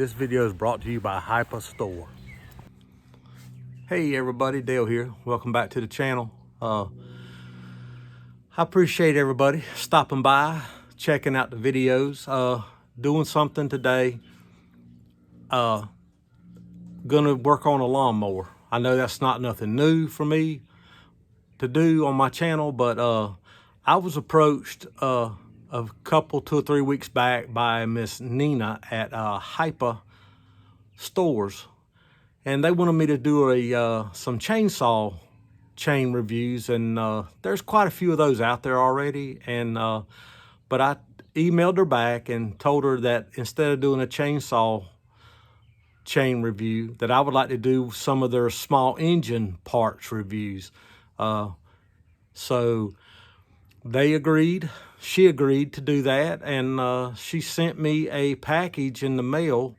This video is brought to you by Hipastore. Hey everybody, Dale here. Welcome back to the channel. I appreciate everybody stopping by, checking out the videos, doing something today. Gonna work on a lawnmower. I know that's not nothing new for me to do on my channel, but I was approached a couple, 2 or 3 weeks back by Miss Nina at Hipastore, and they wanted me to do some chainsaw chain reviews, and there's quite a few of those out there already. And but I emailed her back and told her that instead of doing a chainsaw chain review, that I would like to do some of their small engine parts reviews. So they agreed. She agreed to do that, and she sent me a package in the mail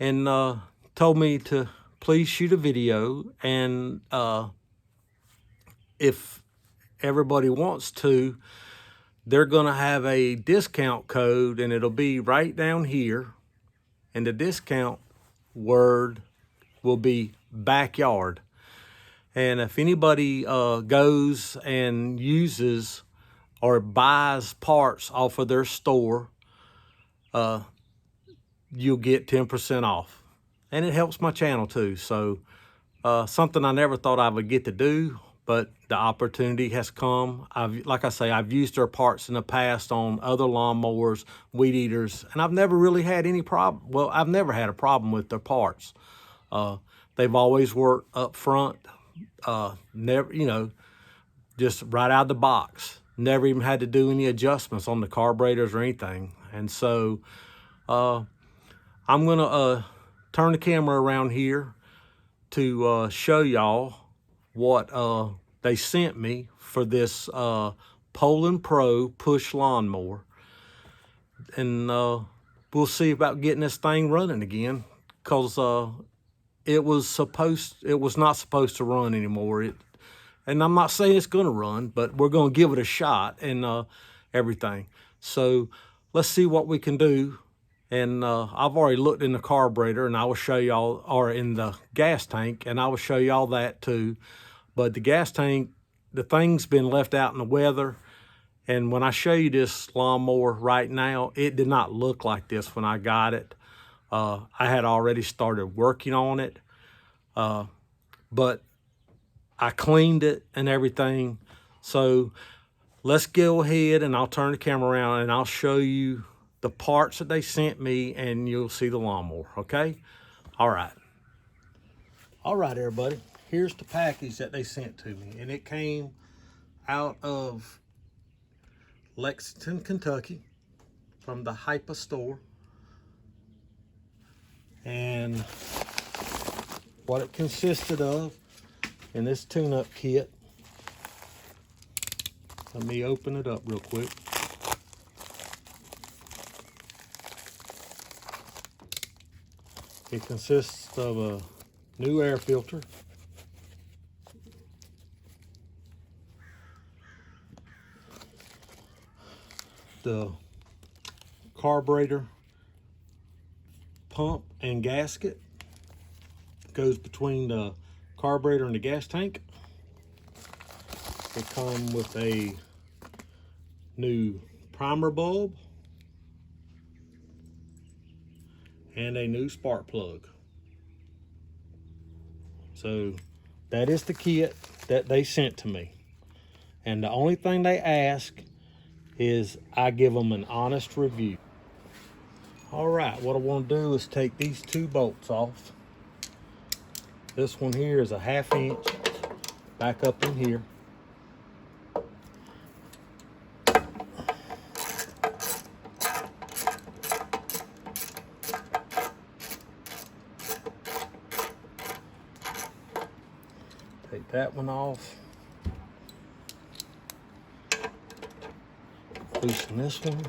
and told me to please shoot a video, and if everybody wants to, they're gonna have a discount code, and it'll be right down here, and the discount word will be backyard. And if anybody goes and uses or buys parts off of their store, you'll get 10% off. And it helps my channel too. So something I never thought I would get to do, but the opportunity has come. Like I say, I've used their parts in the past on other lawnmowers, weed eaters, and I've never really had any problem. Well, I've never had a problem with their parts. They've always worked up front, never, just right out of the box. Never even had to do any adjustments on the carburetors or anything. And so I'm gonna turn the camera around here to show y'all what they sent me for this Poland Pro push lawnmower. And we'll see about getting this thing running again, because it was not supposed to run anymore. And I'm not saying it's gonna run, but we're gonna give it a shot and everything. So let's see what we can do. And I've already looked in the carburetor, and I will show y'all, or in the gas tank, and I will show y'all that too. But the gas tank, the thing's been left out in the weather. And when I show you this lawnmower right now, it did not look like this when I got it. I had already started working on it, but I cleaned it and everything. So let's go ahead, and I'll turn the camera around and I'll show you the parts that they sent me, and you'll see the lawnmower, okay? All right, everybody. Here's the package that they sent to me, and it came out of Lexington, Kentucky, from the Hipastore. And what it consisted of in this tune-up kit, let me open it up real quick. It consists of a new air filter, the carburetor pump and gasket goes between the carburetor and the gas tank. It comes with a new primer bulb and a new spark plug. So that is the kit that they sent to me. And the only thing they ask is I give them an honest review. All right, what I want to do is take these 2 bolts off. This one here is a 1/2 inch back up in here. Take that one off. Loosen this one.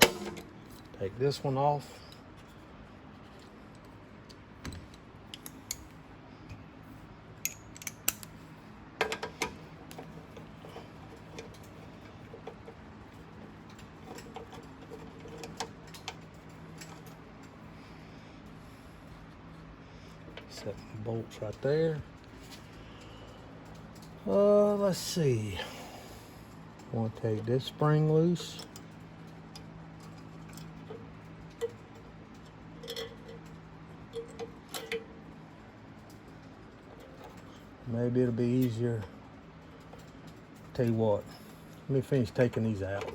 Take this one off. Set the bolts right there. Let's see. I want to take this spring loose. Maybe it'll be easier. Tell you what, let me finish taking these out.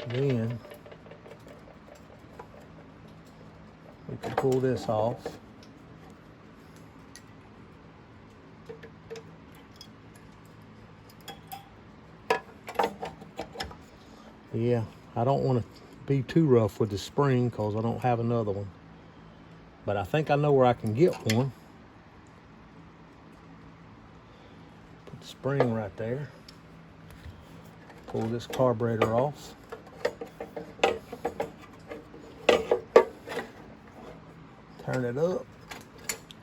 Then we can pull this off. Yeah, I don't want to be too rough with the spring because I don't have another one. But I think I know where I can get one. Put the spring right there. Pull this carburetor off. Turn it up.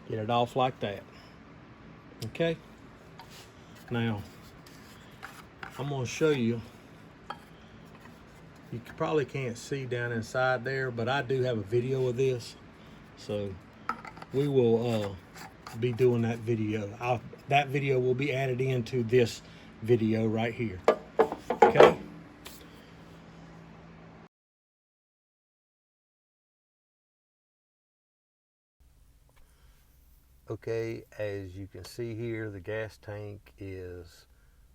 Get it off like that. Okay? Now, I'm going to show you. You probably can't see down inside there, but I do have a video of this. So we will be doing that video. That video will be added into this video right here. Okay? Okay, as you can see here, the gas tank is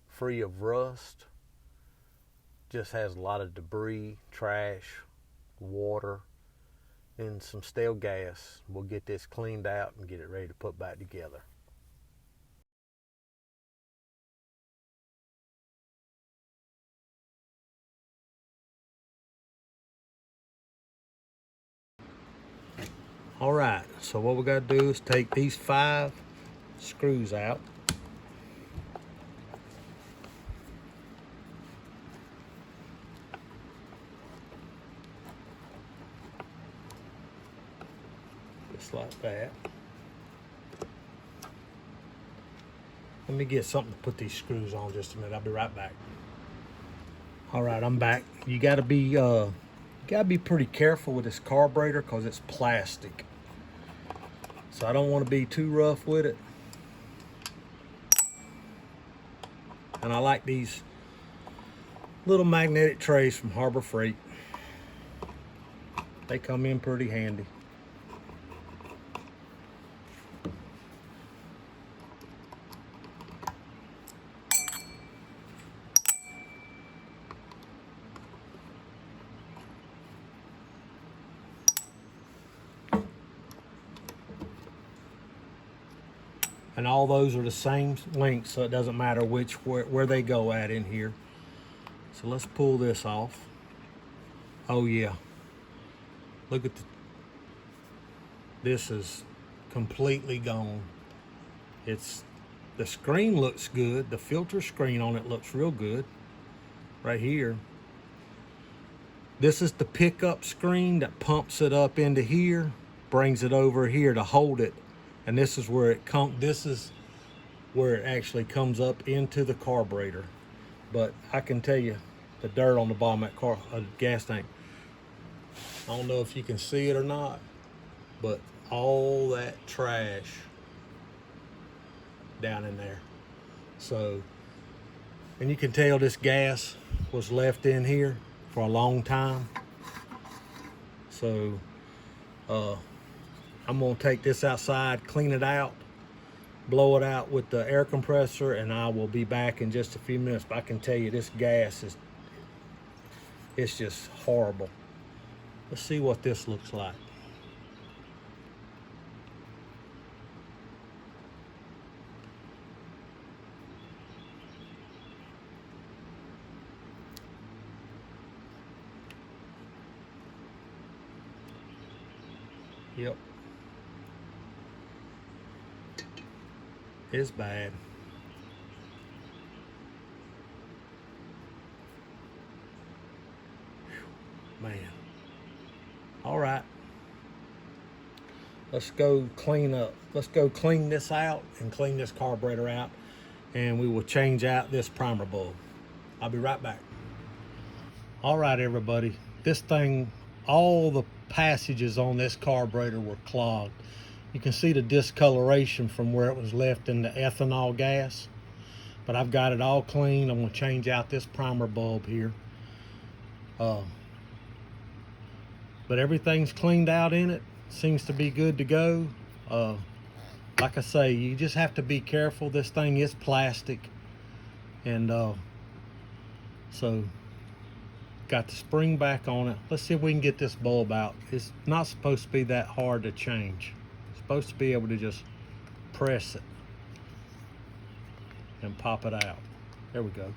free of rust. Just has a lot of debris, trash, water, and some stale gas. We'll get this cleaned out and get it ready to put back together. All right, so what we got to do is take these 5 screws out. Just like that. Let me get something to put these screws on just a minute. I'll be right back. All right, I'm back. You gotta be pretty careful with this carburetor because it's plastic. So I don't want to be too rough with it. And I like these little magnetic trays from Harbor Freight. They come in pretty handy. And all those are the same length, so it doesn't matter where they go at in here. So let's pull this off. Oh yeah, look at this is completely gone. The screen looks good. The filter screen on it looks real good. Right here. This is the pickup screen that pumps it up into here, brings it over here to hold it. And this is where it actually comes up into the carburetor. But I can tell you the dirt on the bottom of that gas tank. I don't know if you can see it or not, but all that trash down in there. So, and you can tell this gas was left in here for a long time. So, I'm gonna take this outside, clean it out, blow it out with the air compressor, and I will be back in just a few minutes. But I can tell you this gas it's just horrible. Let's see what this looks like. Yep. It's bad. Whew, man. All right. Let's go clean up. Let's go clean this out and clean this carburetor out, and we will change out this primer bulb. I'll be right back. All right, everybody. This thing all the passages on this carburetor were clogged. You can see the discoloration from where it was left in the ethanol gas, but I've got it all clean. I'm going to change out this primer bulb here. But everything's cleaned out in it. Seems to be good to go. Like I say, you just have to be careful. This thing is plastic, and so got the spring back on it. Let's see if we can get this bulb out. It's not supposed to be that hard to change. It's supposed to be able to just press it and pop it out. There we go.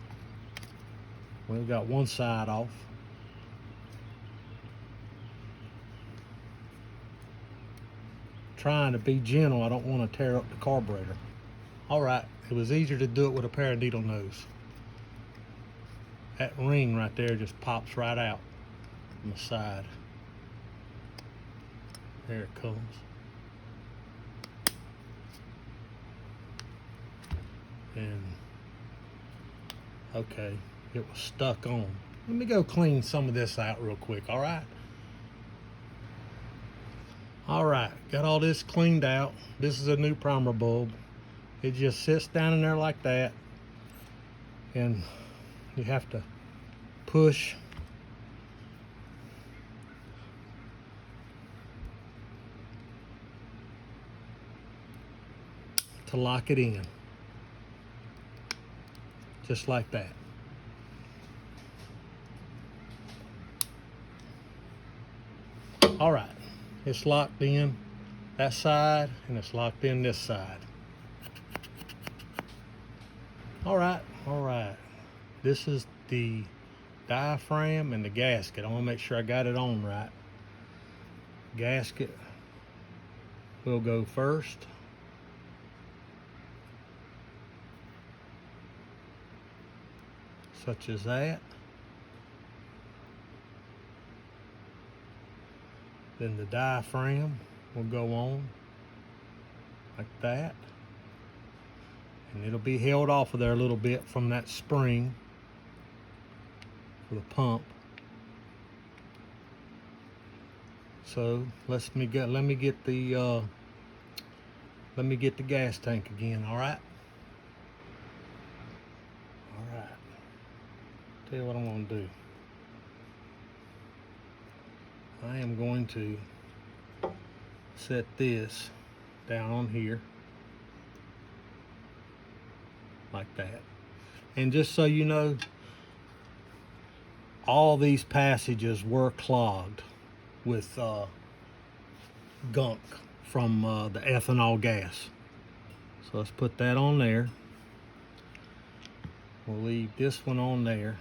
We've got one side off. Trying to be gentle. I don't want to tear up the carburetor. All right, it was easier to do it with a pair of needle nose. That ring right there just pops right out on the side. There it comes. And okay, it was stuck on. Let me go clean some of this out real quick, all right? All right, got all this cleaned out. This is a new primer bulb. It just sits down in there like that, and you have to push to lock it in, just like that. All right, it's locked in that side, and it's locked in this side. All right. This is the diaphragm and the gasket. I want to make sure I got it on right. Gasket will go first. Such as that. Then the diaphragm will go on like that. And it'll be held off of there a little bit from that spring for the pump. So let me get the gas tank again. All right. Tell you what I'm going to do. I am going to set this down on here like that. And just so you know, all these passages were clogged with gunk from the ethanol gas. So let's put that on there. We'll leave this one on there.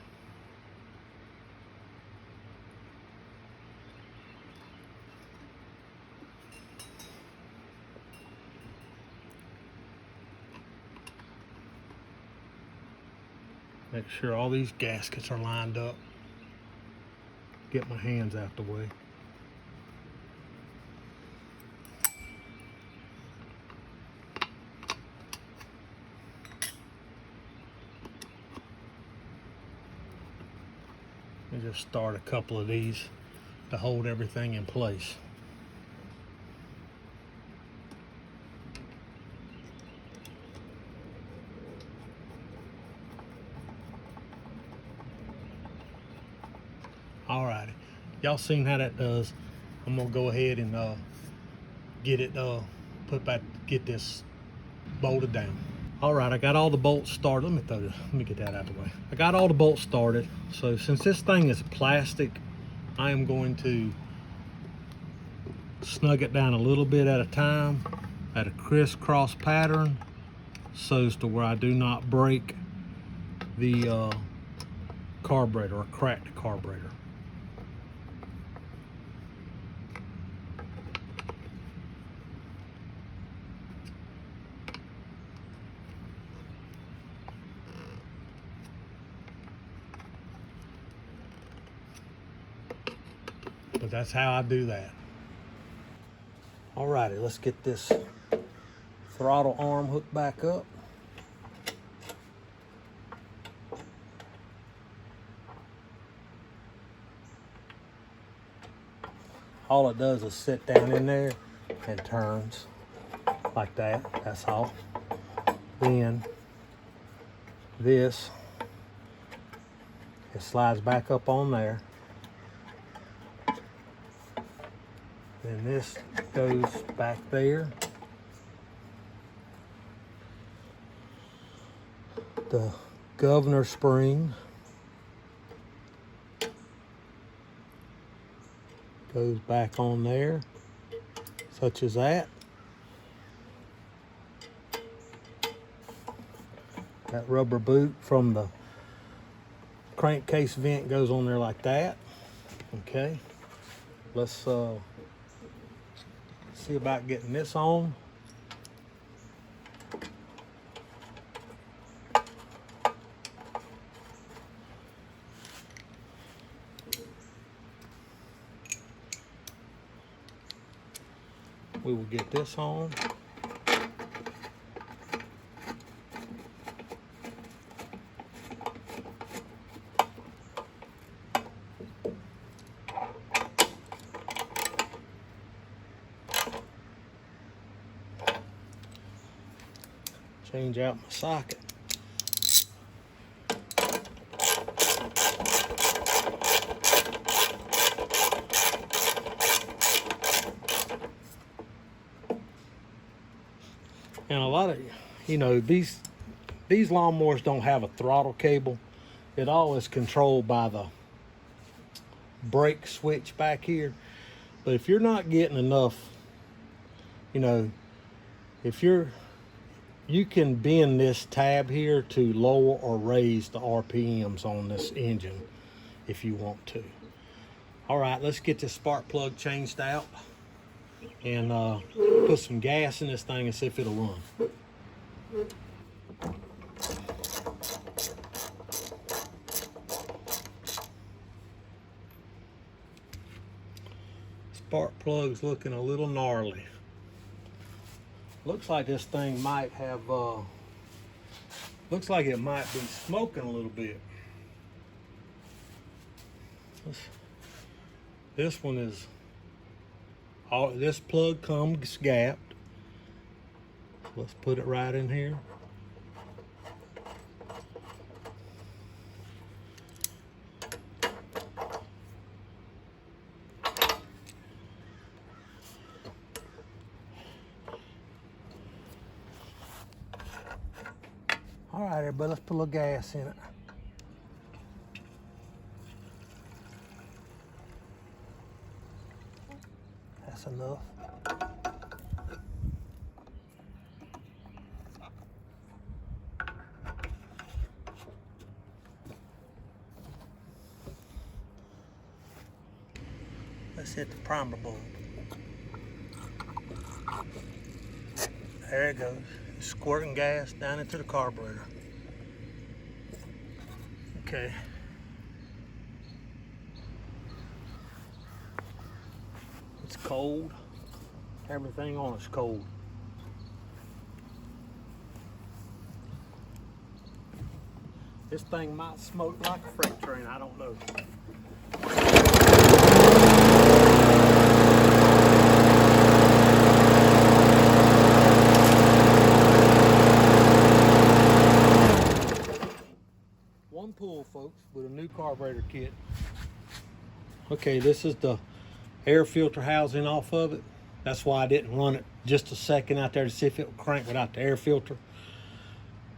Make sure all these gaskets are lined up. Get my hands out the way. And just start a couple of these to hold everything in place. Alrighty, y'all seen how that does. I'm gonna go ahead and get it get this bolted down. All right, I got all the bolts started. Let me get that out of the way. I got all the bolts started. So since this thing is plastic, I am going to snug it down a little bit at a time at a crisscross pattern so as to where I do not break the carburetor or crack the carburetor. But that's how I do that. Alrighty, let's get this throttle arm hooked back up. all it does is sit down in there and turns like that. That's all. Then this, it slides back up on there. Then this goes back there. The governor spring goes back on there, such as that. That rubber boot from the crankcase vent goes on there like that. Okay, let's see about getting this on. We will get this on. Change out my socket. And a lot of, you know, these lawnmowers don't have a throttle cable. It all is controlled by the brake switch back here. But if you're not getting enough, you know, you can bend this tab here to lower or raise the RPMs on this engine if you want to. All right, let's get this spark plug changed out and put some gas in this thing and see if it'll run. Spark plug's looking a little gnarly. Looks like this thing might have, looks like it might be smoking a little bit. This one is, this plug comes gapped. Let's put it right in here. All right, everybody, let's put a little gas in it. That's enough. Let's hit the primer bulb. There it goes. Squirting gas down into the carburetor. Okay. It's cold. Everything on it's cold. This thing might smoke like a freight train, I don't know. One pull, folks, with a new carburetor kit. Okay, this is the air filter housing off of it. That's why I didn't run it just a second out there to see if it would crank without the air filter.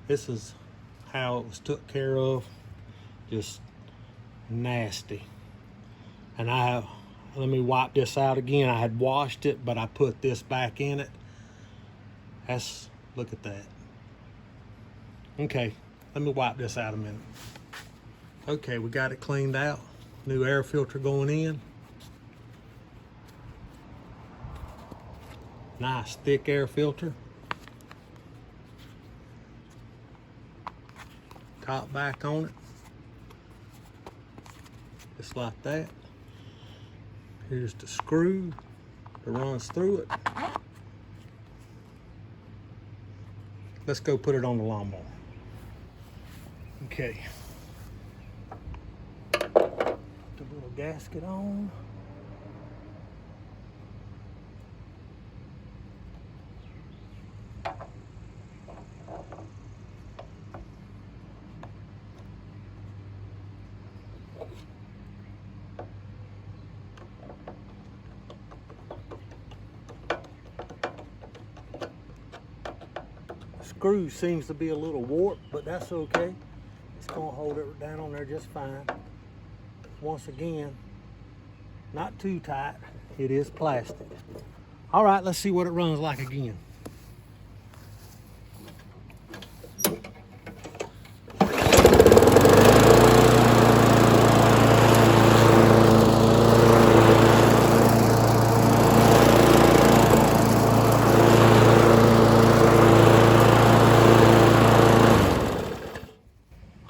This is how it was took care of. Just nasty. And let me wipe this out again. I had washed it, but I put this back in it. Look at that. Okay, let me wipe this out a minute. Okay, we got it cleaned out. New air filter going in. Nice thick air filter. Top back on it. Just like that. Here's the screw that runs through it. Let's go put it on the lawnmower. Okay. Put the little gasket on. screw seems to be a little warped, but that's okay. It's gonna hold it down on there just fine. Once again, not too tight. It is plastic. All right, let's see what it runs like again.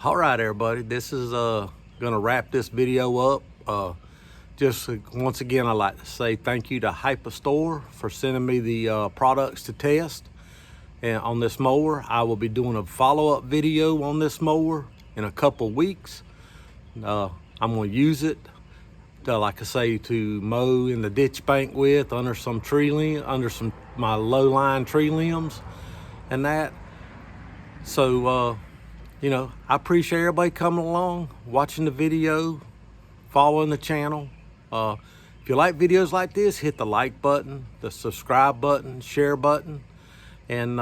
All right, everybody, this is gonna wrap this video up. Just once again, I'd like to say thank you to hipastore for sending me the products to test. And on this mower, I will be doing a follow-up video on this mower in a couple weeks. I'm gonna use it to, like I say, to mow in the ditch bank with, under some tree limb, under some my low-lying tree limbs and that. So you know, I appreciate everybody coming along, watching the video, following the channel. If you like videos like this, hit the like button, the subscribe button, share button. And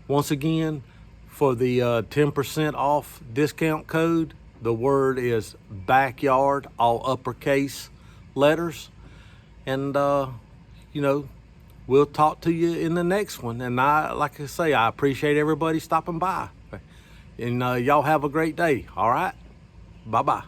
once again, for the 10% off discount code, the word is backyard, all uppercase letters. And, you know, we'll talk to you in the next one. And like I say, I appreciate everybody stopping by. And y'all have a great day, all right? Bye-bye.